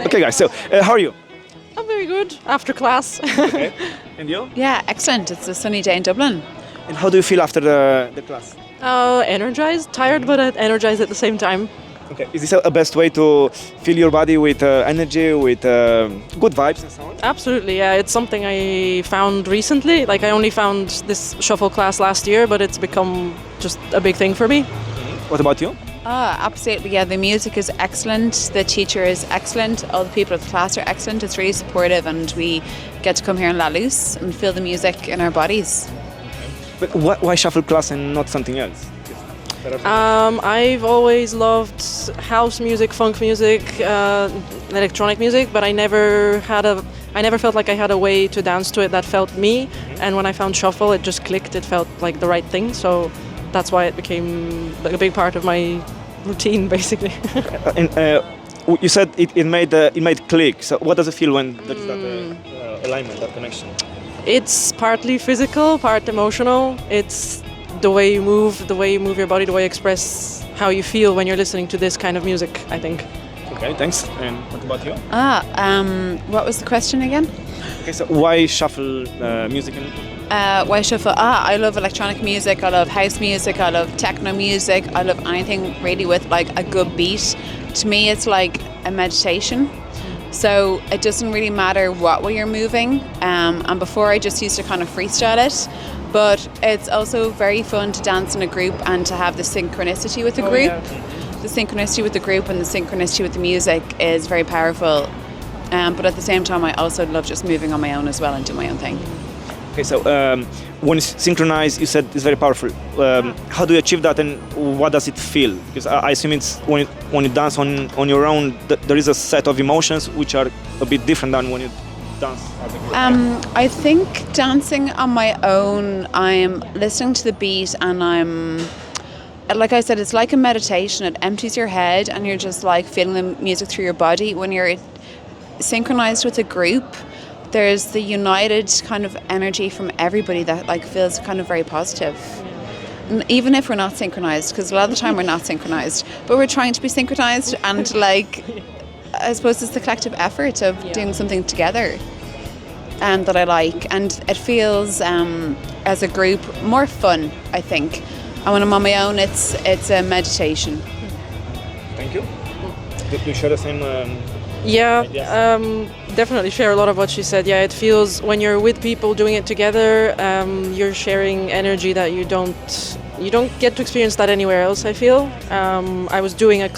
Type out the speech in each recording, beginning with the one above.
Okay, guys. So, how are you? I'm very good after class. Okay. And you? Yeah, excellent. It's a sunny day in Dublin. And how do you feel after the class? Energized, tired, but energized at the same time. Okay. Is this a best way to fill your body with energy, with good vibes and so on? Absolutely, yeah. It's something I found recently. Like I only found this shuffle class last year, but it's become just a big thing for me. What about you? Absolutely. Yeah, the music is excellent. The teacher is excellent. All the people at the class are excellent. It's really supportive, and we get to come here and let loose and feel the music in our bodies. But why shuffle class and not something else? I've always loved house music, funk music, electronic music, but I never felt like I had a way to dance to it that felt me. And when I found shuffle, it just clicked. It felt like the right thing. So that's why it became a big part of my routine, basically. And you said it made click. So what does it feel when there is that alignment, that connection? It's partly physical, part emotional. It's the way you move your body, the way you express how you feel when you're listening to this kind of music, I think. Okay, thanks. And what about you? What was the question again? Okay, so why shuffle music? Why shuffle? I love electronic music. I love house music. I love techno music. I love anything really with like a good beat. To me, it's like a meditation. So it doesn't really matter what way you're moving. And before I just used to kind of freestyle it. But it's also very fun to dance in a group and to have the synchronicity with the group. Yeah. The synchronicity with the group and the synchronicity with the music is very powerful. But at the same time, I also love just moving on my own as well and do my own thing. Okay, so when it's synchronized, you said it's very powerful. How do you achieve that, and what does it feel? Because I assume it's when you dance on your own, there is a set of emotions which are a bit different than when you dance as a group. I think dancing on my own, I'm listening to the beat, and I'm, like I said, it's like a meditation. It empties your head, and you're just like feeling the music through your body. When you're synchronized with a group, there's the united kind of energy from everybody that like feels kind of very positive. And even if we're not synchronized, because a lot of the time we're not synchronized, but we're trying to be synchronized, and like I suppose it's the collective effort of doing something together that I like, and it feels as a group more fun, I think. And when I'm on my own, it's a meditation. Thank you. Do you share the same? Yeah, definitely share a lot of what she said. Yeah, it feels when you're with people doing it together, you're sharing energy that you don't get to experience that anywhere else, I feel. I was doing a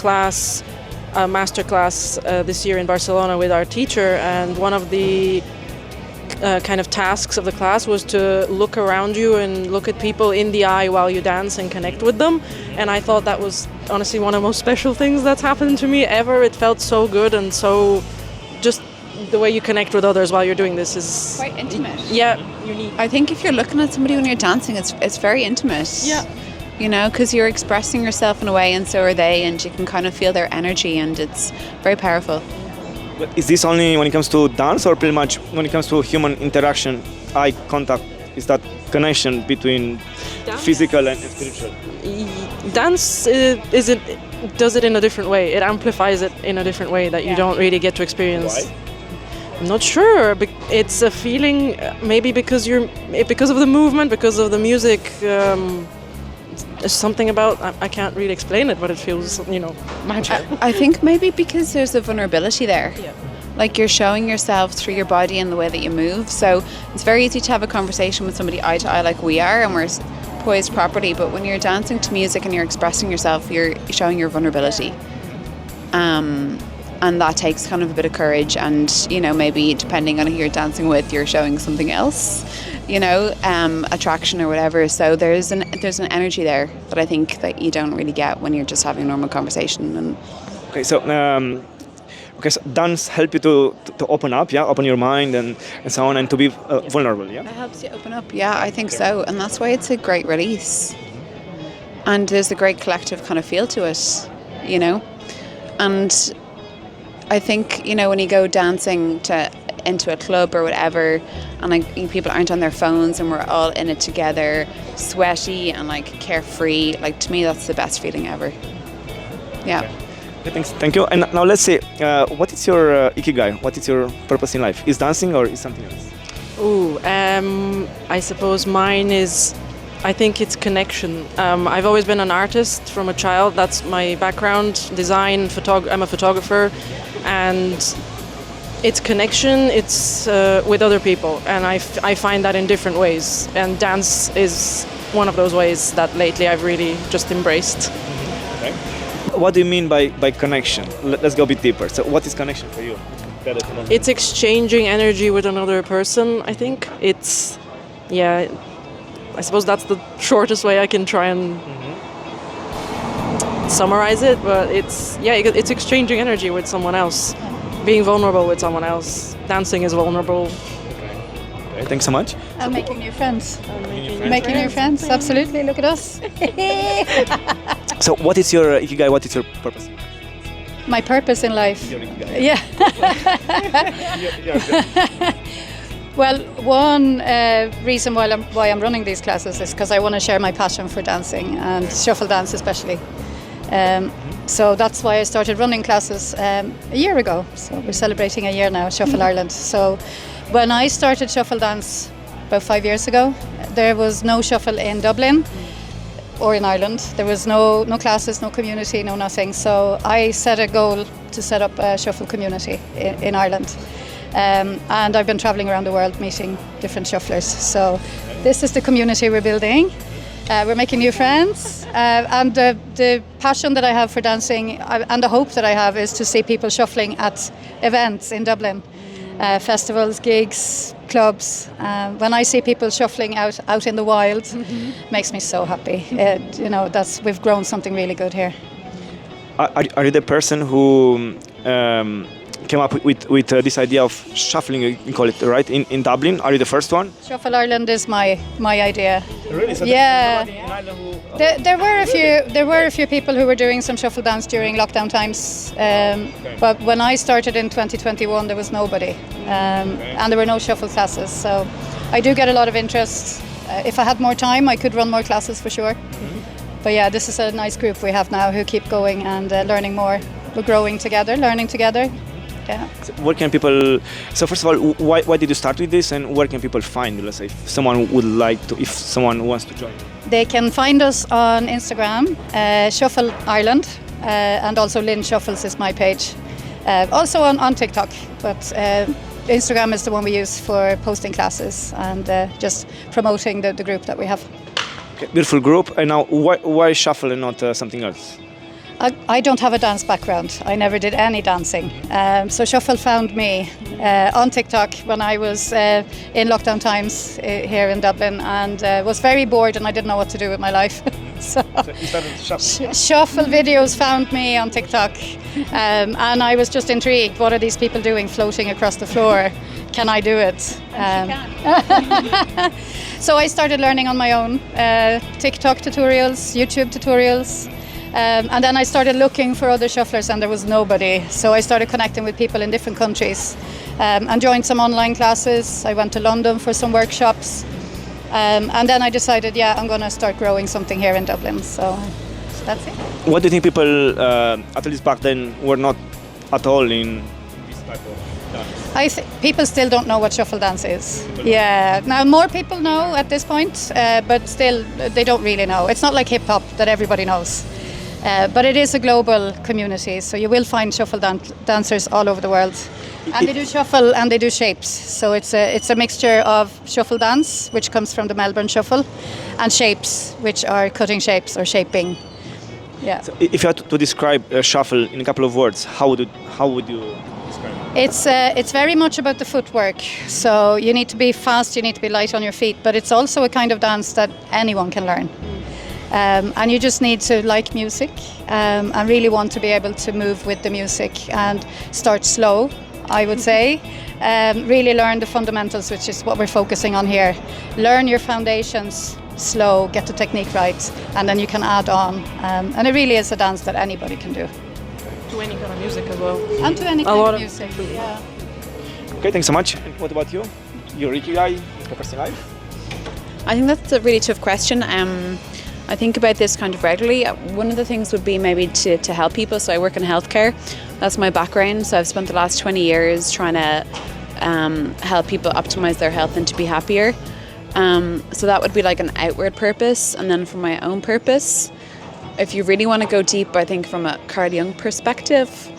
master class this year in Barcelona with our teacher, and one of the kind of tasks of the class was to look around you and look at people in the eye while you dance and connect with them. And I thought that was honestly one of the most special things that's happened to me ever. It felt so good, and so just the way you connect with others while you're doing this is quite intimate. Yeah, unique. I think if you're looking at somebody when you're dancing, it's very intimate. Yeah. You know, because you're expressing yourself in a way, and so are they, and you can kind of feel their energy, and it's very powerful. But is this only when it comes to dance, or pretty much when it comes to human interaction, eye contact, is that connection between physical and spiritual? Dance does it in a different way. It amplifies it in a different way that you don't really get to experience. Why? I'm not sure. It's a feeling, maybe because of the movement, because of the music. There's something about, I can't really explain it, but it feels, magic. I think maybe because there's a vulnerability there. Yeah. Like you're showing yourself through your body and the way that you move. So it's very easy to have a conversation with somebody eye to eye like we are, and we're poised properly. But when you're dancing to music and you're expressing yourself, you're showing your vulnerability. And that takes kind of a bit of courage, and maybe depending on who you're dancing with, you're showing something else, attraction or whatever. So there's an energy there that I think that you don't really get when you're just having a normal conversation. And so dance help you to open up, open your mind and so on, and to be vulnerable, It helps you open up, I think so, and that's why it's a great release. And there's a great collective kind of feel to it, and I think, when you go dancing into a club or whatever, and people aren't on their phones and we're all in it together, sweaty and carefree, to me that's the best feeling ever. Yeah. Okay, thanks. Thank you. And now let's say, what is your ikigai? What is your purpose in life? Is dancing or is something else? Ooh, I suppose mine is, I think it's connection. I've always been an artist from a child. That's my background, design, I'm a photographer, and it's connection, it's with other people, and I find that in different ways. And dance is one of those ways that lately I've really just embraced. Okay. What do you mean by connection? Let's go a bit deeper. So what is connection for you? It's exchanging energy with another person, I think. It's, yeah, I suppose that's the shortest way I can try and summarize it, but it's exchanging energy with someone else, being vulnerable with someone else. Dancing is vulnerable. Okay, thanks so much. And making new friends. Making new friends, absolutely. Look at us. So what is your ikigai? What is your purpose? My purpose in life. Your ikigai. Yeah. Well, one reason why I'm running these classes is because I want to share my passion for dancing and shuffle dance especially. So that's why I started running classes a year ago. So we're celebrating a year now, Shuffle Ireland. So when I started shuffle dance about 5 years ago, there was no shuffle in Dublin or in Ireland. There was no classes, no community, no nothing. So I set a goal to set up a shuffle community in Ireland. And I've been travelling around the world meeting different shufflers. So this is the community we're building. We're making new friends. And the passion that I have for dancing and the hope that I have is to see people shuffling at events in Dublin. Festivals, gigs, clubs. When I see people shuffling out in the wild, makes me so happy. We've grown something really good here. Are you the person who came up with this idea of shuffling, you call it, right, in Dublin? Are you the first one? Shuffle Ireland is my idea. Really? So yeah. There were a few people who were doing some shuffle dance during lockdown times, but when I started in 2021 there was nobody, and there were no shuffle classes. So I do get a lot of interest. If I had more time I could run more classes for sure. But yeah, this is a nice group we have now who keep going and learning more. We're growing together, learning together. Yeah. So where can people? So first of all, why did you start with this, and where can people find? Let's say, if someone would like to, if someone wants to join. They can find us on Instagram, Shuffle Ireland, and also Lynn Shuffles is my page. Also on TikTok, but Instagram is the one we use for posting classes and just promoting the group that we have. Okay, beautiful group. And now, why shuffle and not something else? I don't have a dance background. I never did any dancing. So Shuffle found me on TikTok when I was in lockdown times here in Dublin, and was very bored and I didn't know what to do with my life. So you started shuffling. Shuffle videos found me on TikTok, and I was just intrigued. What are these people doing floating across the floor? Can I do it? So I started learning on my own. TikTok tutorials, YouTube tutorials. And then I started looking for other shufflers and there was nobody. So I started connecting with people in different countries and joined some online classes. I went to London for some workshops. And then I decided, I'm going to start growing something here in Dublin. So that's it. What do you think people, at least back then, were not at all in this type of dance? People still don't know what shuffle dance is. Yeah, now more people know at this point, but still they don't really know. It's not like hip hop that everybody knows. But it is a global community, so you will find shuffle dancers all over the world. And they do shuffle and they do shapes. So it's a mixture of shuffle dance, which comes from the Melbourne Shuffle, and shapes, which are cutting shapes or shaping. Yeah. So if you had to describe shuffle in a couple of words, how would you describe it? It's very much about the footwork. So you need to be fast, you need to be light on your feet, but it's also a kind of dance that anyone can learn. And you just need to like music and really want to be able to move with the music and start slow, I would say. Really learn the fundamentals, which is what we're focusing on here. Learn your foundations slow, get the technique right, and then you can add on. And it really is a dance that anybody can do. To any kind of music as well. And to any kind of music, yeah. Okay, thanks so much. And what about you? Your ikigai, your personal life? I think that's a really tough question. I think about this kind of regularly. One of the things would be maybe to help people. So I work in healthcare. That's my background. So I've spent the last 20 years trying to help people optimize their health and to be happier. So that would be like an outward purpose. And then for my own purpose, if you really want to go deep, I think from a Carl Jung perspective,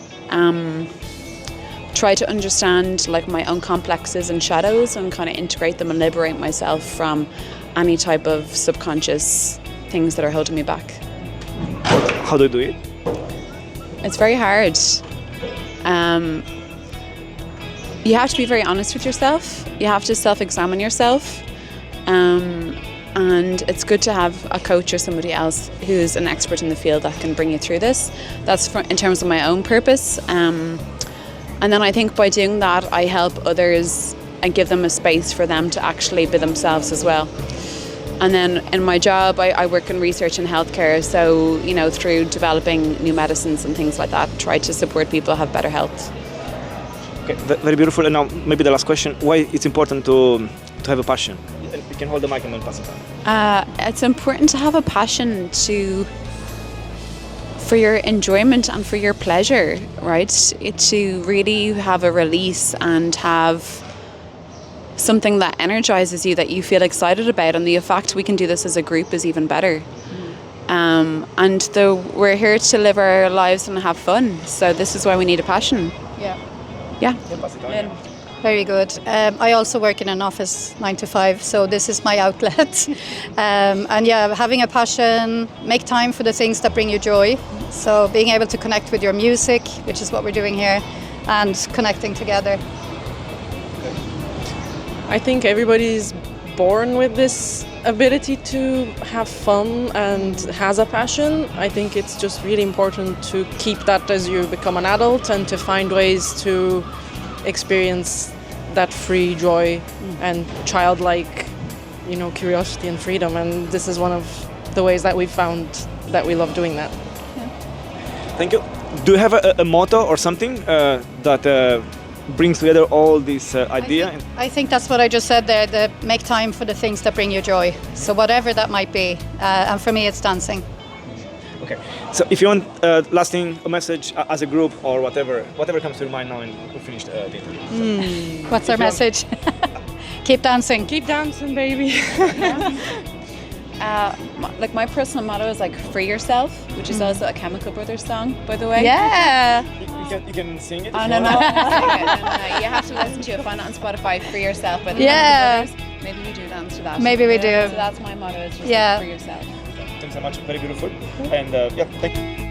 try to understand like my own complexes and shadows and kind of integrate them and liberate myself from any type of subconscious things that are holding me back. How do you do it? It's very hard. You have to be very honest with yourself. You have to self-examine yourself. And it's good to have a coach or somebody else who's an expert in the field that can bring you through this. That's in terms of my own purpose. And then I think by doing that, I help others and give them a space for them to actually be themselves as well. And then in my job, I work in research and healthcare. So, you know, through developing new medicines and things like that, try to support people have better health. Okay, very beautiful. And now maybe the last question: why it's important to have a passion? You can hold the mic and then pass it on. It's important to have a passion for your enjoyment and for your pleasure, right? To really have a release and have something that energizes you, that you feel excited about, and the fact we can do this as a group is even better. And we're here to live our lives and have fun, so this is why we need a passion. Yeah. Very good. I also work in an office 9 to 5, so this is my outlet. And yeah, having a passion, make time for the things that bring you joy. So being able to connect with your music, which is what we're doing here, and connecting together. I think everybody's born with this ability to have fun and has a passion. I think it's just really important to keep that as you become an adult and to find ways to experience that free joy and childlike, you know, curiosity and freedom. And this is one of the ways that we've found that we love doing that. Thank you. Do you have a motto or something that brings together all this idea? I think that's what I just said there, the make time for the things that bring you joy. So whatever that might be. And for me, it's dancing. Okay. So if you want lasting a message as a group or whatever comes to your mind now, and we'll finish the interview. What's our message? Keep dancing. Keep dancing, baby. Like my personal motto is like free yourself, which is also a Chemical Brothers song, by the way. Yeah. You can sing it. Oh, no. No. You have to listen to it. Find it on Spotify. Free yourself by the Yeah. Chemical Brothers. Maybe we do dance to that. Maybe we do. So that's my motto. Is just Yeah. free yourself. Thanks so much. Very beautiful. And thank you.